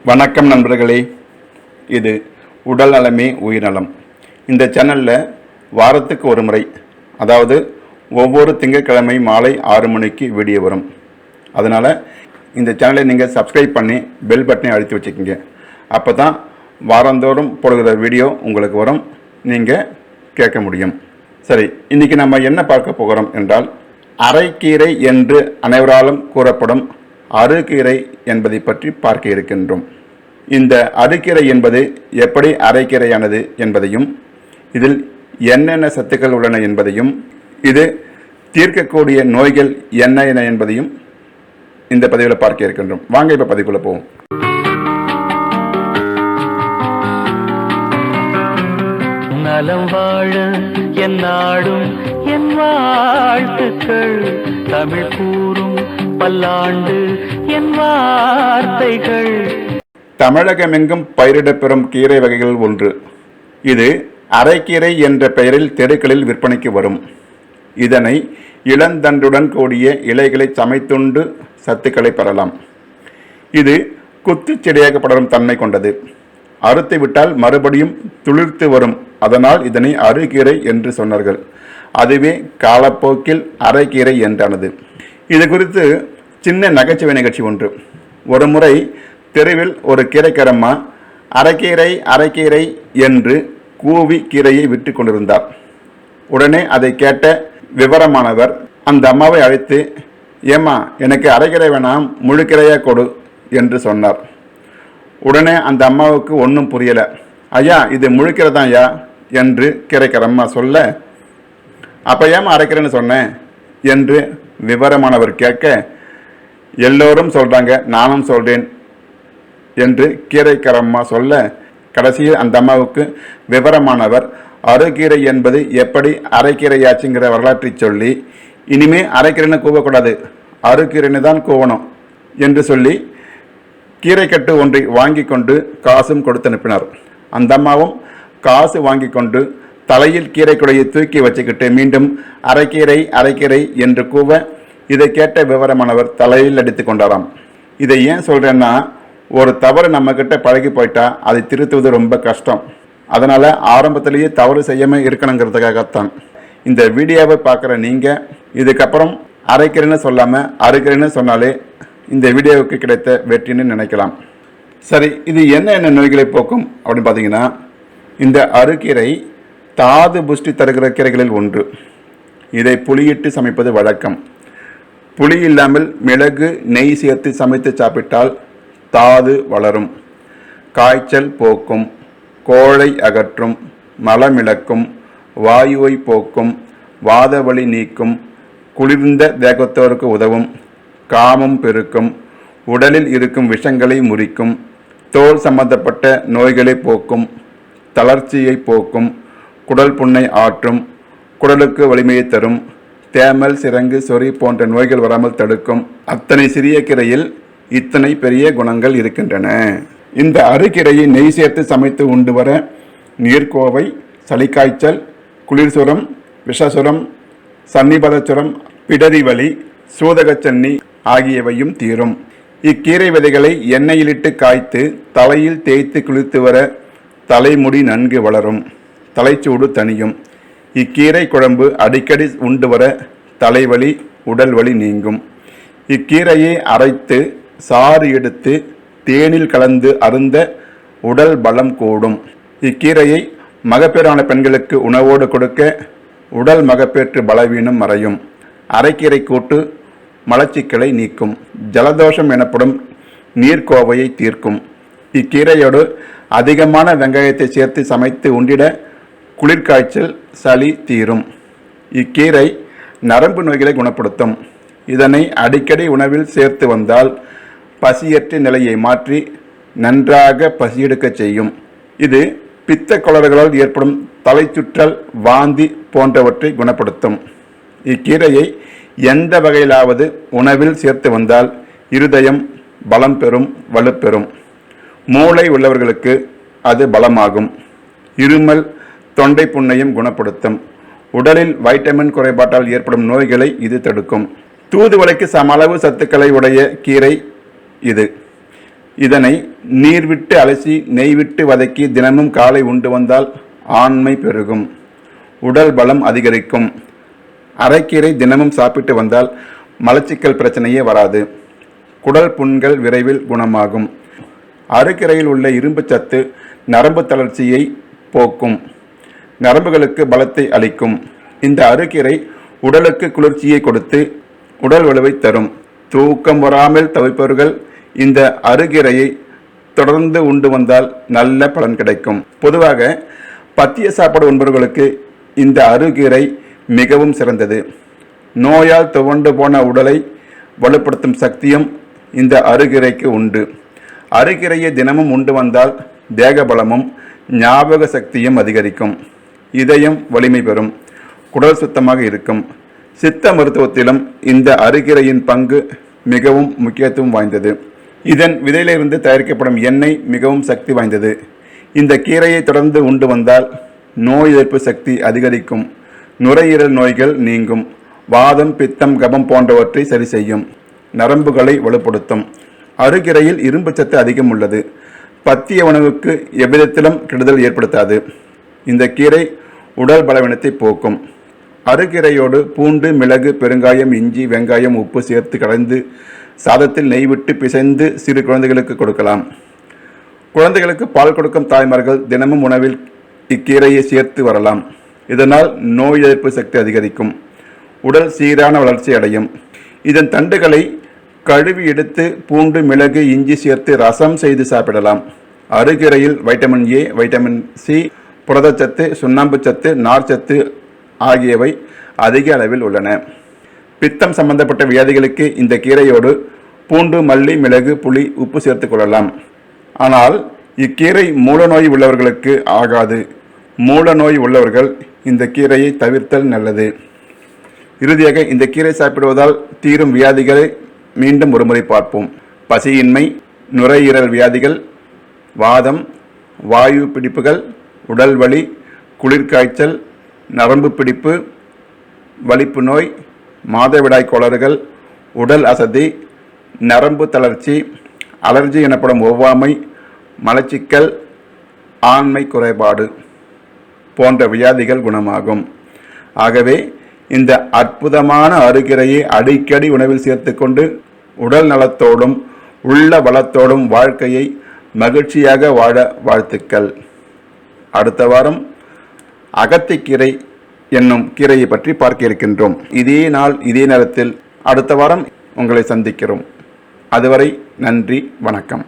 வணக்கம் நண்பர்களே, இது உடல் நலமே உயிர் நலம். இந்த சேனலில் வாரத்துக்கு ஒரு முறை, அதாவது ஒவ்வொரு திங்கட்கிழமை மாலை 6 மணிக்கு வீடியோ வரும். அதனால் இந்த சேனலை நீங்கள் சப்ஸ்கிரைப் பண்ணி பெல் பட்டனை அழுத்தி வச்சுக்கோங்க. அப்போ தான் வாரந்தோறும் போடுகிற வீடியோ உங்களுக்கு வரும், நீங்கள் கேட்க முடியும். சரி, இன்றைக்கி நம்ம என்ன பார்க்க போகிறோம் என்றால், அரைக்கீரை என்று அனைவராலும் கூறப்படும் அருகீரை என்பதை பற்றி பார்க்க இருக்கின்றோம். இந்த அருகீரை என்பது எப்படி அரைக்கீரையானது என்பதையும், இதில் என்னென்ன சத்துக்கள் உள்ளன என்பதையும், இது தீர்க்கக்கூடிய நோய்கள் என்ன என்பதையும் இந்த பதிவில் பார்க்க இருக்கின்றோம். வாங்க இப்போ பதிவுக்குள்ள போவோம். நலம் வாழ என் நாடும் என் வாழ்த்துக்கள், தமிழ் கூறும் பல்லாண்டு என் வார்த்தைகள். தமிழகமெங்கும் பயிரிடப்பெறும் கீரை வகைகள் ஒன்று. இது அரைக்கீரை என்ற பெயரில் தெருக்களில் விற்பனைக்கு வரும். இதனை இளந்தண்டுடன் கூடிய இலைகளை சமைத்துண்டு சத்துக்களை பெறலாம். இது குத்து செடியாக படரும் தன்மை கொண்டது. அறுத்து விட்டால் மறுபடியும் துளிர்த்து வரும். அதனால் இதனை அருகீரை என்று சொன்னார்கள். அதுவே காலப்போக்கில் அரைக்கீரை என்றானது. இது குறித்து சின்ன நகைச்சுவை நிகழ்ச்சி ஒன்று. ஒரு முறை தெருவில் ஒரு கீரைக்காரம்மா அரைக்கீரை அரைக்கீரை என்று கூவி கீரையை விட்டு கொண்டிருந்தார். உடனே அதை கேட்ட விவரமானவர் அந்த அம்மாவை அழைத்து, ஏம்மா, எனக்கு அரைக்கீரை வேணாம், முழுக்கீரையா கொடு என்று சொன்னார். உடனே அந்த அம்மாவுக்கு ஒன்றும் புரியலை. ஐயா, இது முழுக்கீரை தான் ஐயா என்று கீரைக்காரம்மா சொல்ல, அப்போ ஏம்மா அரைக்கீரைன்னு சொன்னேன் என்று விவரமானவர் கேட்க, எல்லோரும் சொல்கிறாங்க, நானும் சொல்கிறேன் என்று கீரைக்காரம்மா சொல்ல, கடைசியில் அந்த அம்மாவுக்கு விவரமானவர் அருகீரை என்பது எப்படி அரைக்கீரையாச்சுங்கிற வரலாற்றை சொல்லி, இனிமே அரைக்கீரைன்னு கூவக்கூடாது, அருகீரைன்னு தான் கூவணும் என்று சொல்லி கீரைக்கட்டு ஒன்றை வாங்கி கொண்டு காசும் கொடுத்து அனுப்பினார். அந்த அம்மாவும் காசு வாங்கி கொண்டு தலையில் கீரைக்குடையை தூக்கி வச்சுக்கிட்டு மீண்டும் அரைக்கீரை அரைக்கீரை என்று கூவ, இதை கேட்ட விவரமானவர் தலையில் அடித்து கொண்டாராம். இதை ஏன் சொல்கிறேன்னா, ஒரு தவறு நம்மக்கிட்ட பழகி போயிட்டா அதை திருத்துவது ரொம்ப கஷ்டம். அதனால் ஆரம்பத்திலேயே தவறு செய்யாமல் இருக்கணுங்கிறதுக்காகத்தான். இந்த வீடியோவை பார்க்குற நீங்கள் இதுக்கப்புறம் அரைக்கீரைன்னு சொல்லாமல் அருகீரைன்னு சொன்னாலே இந்த வீடியோவுக்கு கிடைத்த வெற்றின்னு நினைக்கலாம். சரி, இது என்ன நோய்களை போக்கும் அப்படின்னு பார்த்தீங்கன்னா, இந்த அருகீரை தாது புஷ்டி தருகிற கீரைகளில் ஒன்று. இதை புளியிட்டு சமைப்பது வழக்கம். புளி இல்லாமல் மிளகு நெய் சேர்த்து சமைத்து சாப்பிட்டால் தாது வளரும், காய்ச்சல் போக்கும், கோழை அகற்றும், மலமிளக்கும், வாயுவை போக்கும், வாத வலி நீக்கும், குளிர்ந்த தேகத்தோருக்கு உதவும், காமம் பெருக்கும், உடலில் இருக்கும் விஷங்களை முறிக்கும், தோல் சம்பந்தப்பட்ட நோய்களை போக்கும், தளர்ச்சியை போக்கும், குடல் புண்ணை ஆற்றும், குடலுக்கு வலிமையை தரும், தேமல், சிரங்கு, சொறி போன்ற நோய்கள் வராமல் தடுக்கும். அத்தனை சிறிய கீரையில் இத்தனை பெரிய குணங்கள் இருக்கின்றன. இந்த அருகீரையை நெய் சேர்த்து சமைத்து உண்டு வர நீர்க்கோவை, சளிக்காய்ச்சல், குளிர்சுரம், விஷசுரம், சன்னிபதச்சுரம், பிடரி வலி, சூதகச்சன்னி ஆகியவையும் தீரும். இக்கீரை விதைகளை எண்ணெயிலிட்டு காய்த்து தலையில் தேய்த்து குளித்து வர தலைமுடி நன்கு வளரும், தலைச்சூடு தணியும். இக்கீரை குழம்பு அடிக்கடி உண்டு வர தலைவலி, உடல் வலி நீங்கும். இக்கீரையை அரைத்து சாறு எடுத்து தேனில் கலந்து அருந்த உடல் பலம் கூடும். இக்கீரையை மகப்பேறான பெண்களுக்கு உணவோடு கொடுக்க உடல் மகப்பேற்று பலவீனம் மறையும். அரைக்கீரை கூட்டு மலச்சிக்கலை நீக்கும். ஜலதோஷம் எனப்படும் நீர்க்கோவையை தீர்க்கும். இக்கீரையோடு அதிகமான வெங்காயத்தை சேர்த்து சமைத்து உண்டிட குளிர்காய்ச்சல், சளி தீரும். இக்கீரை நரம்பு நோய்களை குணப்படுத்தும். இதனை அடிக்கடி உணவில் சேர்த்து வந்தால் பசியற்ற நிலையை மாற்றி நன்றாக பசியெடுக்க செய்யும். இது பித்த கொளறுகளால் ஏற்படும் தலைச்சுற்றல், வாந்தி போன்றவற்றை குணப்படுத்தும். இக்கீரையை எந்த வகையிலாவது உணவில் சேர்த்து வந்தால் இருதயம் பலம் பெறும், வலுப்பெறும். மூளை உள்ளவர்களுக்கு அது பலமாகும். இருமல், தொண்டை புண்ணையும் குணப்படுத்தும். உடலில் வைட்டமின் குறைபாட்டால் ஏற்படும் நோய்களை இது தடுக்கும். தூதுவளைக்கு சம அளவு சத்துக்களை உடைய கீரை இது. இதனை நீர் விட்டு அலசி நெய் விட்டு வதக்கி தினமும் காலை உண்டு வந்தால் ஆண்மை பெருகும், உடல் பலம் அதிகரிக்கும். அரைக்கீரை தினமும் சாப்பிட்டு வந்தால் மலச்சிக்கல் பிரச்சனையே வராது. குடல் புண்கள் விரைவில் குணமாகும். அரைக்கீரையில் உள்ள இரும்பு சத்து நரம்பு தளர்ச்சியை போக்கும், நரம்புகளுக்கு பலத்தை அளிக்கும். இந்த அரைக்கீரை உடலுக்கு குளிர்ச்சியை கொடுத்து உடல் வலுவை தரும். தூக்கம் வராமல் தவிப்பவர்கள் இந்த அருகீரையை தொடர்ந்து உண்டு வந்தால் நல்ல பலன் கிடைக்கும். பொதுவாக பத்திய சாப்பாடு உண்பவர்களுக்கு இந்த அருகீரை மிகவும் சிறந்தது. நோயால் துவண்டு போன உடலை வலுப்படுத்தும் சக்தியும் இந்த அருகீரைக்கு உண்டு. அருகீரையை தினமும் உண்டு வந்தால் தேக பலமும் ஞாபக சக்தியும் அதிகரிக்கும், இதயம் வலிமை பெறும், குடல் சுத்தமாக இருக்கும். சித்த மருத்துவத்திலும் இந்த அருகீரையின் பங்கு மிகவும் முக்கியத்துவம் வாய்ந்தது. இதன் விதையிலிருந்து தயாரிக்கப்படும் எண்ணெய் மிகவும் சக்தி வாய்ந்தது. இந்த கீரையை தொடர்ந்து உண்டு வந்தால் நோய் எதிர்ப்பு சக்தி அதிகரிக்கும், நுரையீரல் நோய்கள் நீங்கும், வாதம் பித்தம் கபம் போன்றவற்றை சரி செய்யும், நரம்புகளை வலுப்படுத்தும். அருகீரையில் இரும்பு சத்து அதிகம் உள்ளது. பத்திய உணவுக்கு எவ்விதத்திலும் கெடுதல் ஏற்படுத்தாது. இந்த கீரை உடல் பலவீனத்தை போக்கும். அருகீரையோடு பூண்டு, மிளகு, பெருங்காயம், இஞ்சி, வெங்காயம், உப்பு சேர்த்து கலந்து சாதத்தில் நெய் விட்டு பிசைந்து சிறு குழந்தைகளுக்கு கொடுக்கலாம். குழந்தைகளுக்கு பால் கொடுக்கும் தாய்மார்கள் தினமும் உணவில் இக்கீரையை சேர்த்து வரலாம். இதனால் நோய் எதிர்ப்பு சக்தி அதிகரிக்கும், உடல் சீரான வளர்ச்சி அடையும். இதன் தண்டுகளை கழுவி எடுத்து பூண்டு, மிளகு, இஞ்சி சேர்த்து ரசம் செய்து சாப்பிடலாம். அருகீரையில் வைட்டமின் ஏ, வைட்டமின் சி, புரதச்சத்து, சுண்ணாம்பு சத்து, நார்ச்சத்து ஆகியவை அதிக அளவில் உள்ளன. பித்தம் சம்பந்தப்பட்ட வியாதிகளுக்கு இந்த கீரையோடு பூண்டு, மல்லி, மிளகு, புளி, உப்பு சேர்த்து கொள்ளலாம். ஆனால் இக்கீரை மூலநோய் உள்ளவர்களுக்கு ஆகாது. மூலநோய் உள்ளவர்கள் இந்த கீரையை தவிர்த்தல் நல்லது. இறுதியாக இந்த கீரை சாப்பிடுவதால் தீரும் வியாதிகளை மீண்டும் ஒருமுறை பார்ப்போம். பசியின்மை, நுரையீரல் வியாதிகள், வாதம், வாயு பிடிப்புகள், உடல் வலி, குளிர்காய்ச்சல், நரம்பு பிடிப்பு, வலிப்பு நோய், மாதவிடாய் கோளாறுகள், உடல் அசதி, நரம்பு தளர்ச்சி, அலர்ஜி எனப்படும் ஒவ்வாமை, மலச்சிக்கல், ஆண்மை குறைபாடு போன்ற வியாதிகள் குணமாகும். ஆகவே இந்த அற்புதமான அருகீரையை அடிக்கடி உணவில் சேர்த்து கொண்டு உடல் நலத்தோடும் உள்ள வளத்தோடும் வாழ்க்கையை மகிழ்ச்சியாக வாழ வாழ்த்துக்கள். அடுத்த வாரம் அகத்திக்கீரை என்னும் கீரையை பற்றி பார்க்க இருக்கின்றோம். இதே நாள் இதே நேரத்தில் அடுத்த வாரம் உங்களை சந்திக்கிறோம். அதுவரை நன்றி, வணக்கம்.